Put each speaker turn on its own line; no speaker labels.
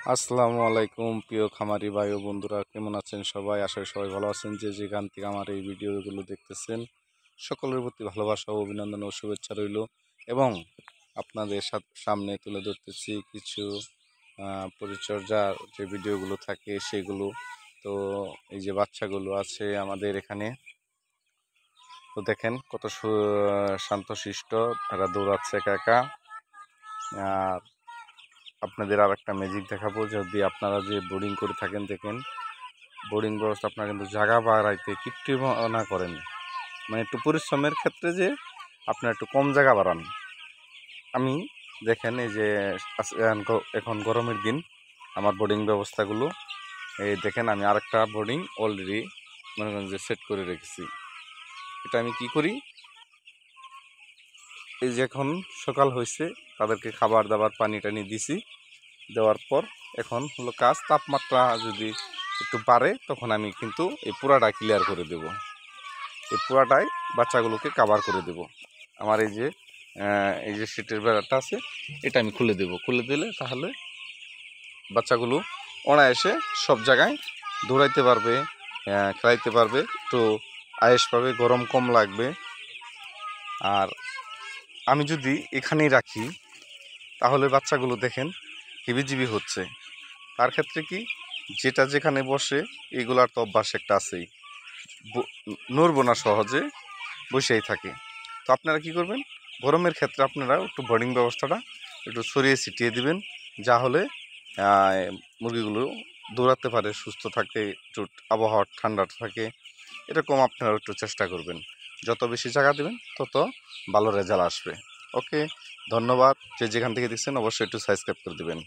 আসসালামু আলাইকুম প্রিয় খামারি ভাই ও বন্ধুরা, কেমন আছেন সবাই? আশা করি সবাই ভালো আছেন। যে যেখান থেকে আমার এই ভিডিওগুলো দেখতেছেন সকলের প্রতি ভালোবাসা ও অভিনন্দন ও শুভেচ্ছা রইল। এবং আপনাদের সামনে তুলে ধরতেছি কিছু পরিচর্যার যে ভিডিওগুলো থাকে সেগুলো। তো এই যে বাচ্চাগুলো আছে আমাদের এখানে, তো দেখেন কত শান্তশিষ্ট, তারা দৌড়াচ্ছে একা একা। আর আপনাদের আর একটা ম্যাজিক দেখাবো। যদি আপনারা যে বোর্ডিং করে থাকেন, দেখেন বোর্ডিং ব্যবস্থা আপনারা কিন্তু জায়গা বাড়াইতে কৃত্রিমতা করেন, মানে একটু পরিশ্রমের ক্ষেত্রে যে আপনারা একটু কম জায়গা বাড়ান। আমি দেখেন এই যে এখন গরমের দিন আমার বোর্ডিং ব্যবস্থাগুলো এই দেখেন, আমি আরেকটা বোর্ডিং অলরেডি মনে করেন যে সেট করে রেখেছি। এটা আমি কি করি, এই যে এখন সকাল হয়েছে, তাদেরকে খাবার দাবার পানি টানি দিছি, দেওয়ার পর এখন হলো কাজ, তাপমাত্রা যদি একটু বাড়ে তখন আমি কিন্তু এই পুরাটা ক্লিয়ার করে দেব, এই পুরাটাই বাচ্চাগুলোকে কাভার করে দেব। আমার এই যে সিটের বেড়াটা আছে, এটা আমি খুলে দেব। খুলে দিলে তাহলে বাচ্চাগুলো অনায়াসে সব জায়গায় দৌড়াইতে পারবে, খেলাইতে পারবে, একটু আয়েস পাবে, গরম কম লাগবে। আর আমি যদি এখানেই রাখি তাহলে বাচ্চাগুলো দেখেন হিবিজিবি হচ্ছে। তার ক্ষেত্রে কি, যেটা যেখানে বসে এগুলার তো অভ্যাস একটা আছেই, নড়বো না, সহজে বসেই থাকে। তো আপনারা কি করবেন, গরমের ক্ষেত্রে আপনারা একটু বোর্ডিং ব্যবস্থাটা একটু ছড়িয়ে ছিটিয়ে দিবেন, যা হলে মুরগিগুলো দৌড়াতে পারে, সুস্থ থাকে, একটু আবহাওয়া ঠান্ডা থাকে, এরকম আপনারা একটু চেষ্টা করবেন। যত বেশি জায়গা দেবেন তত ভালো রেজাল্ট আসবে। ওকে, ধন্যবাদ। যে যেখান থেকে দেখছেন অবশ্যই একটু সাবস্ক্রাইব করে দেবেন।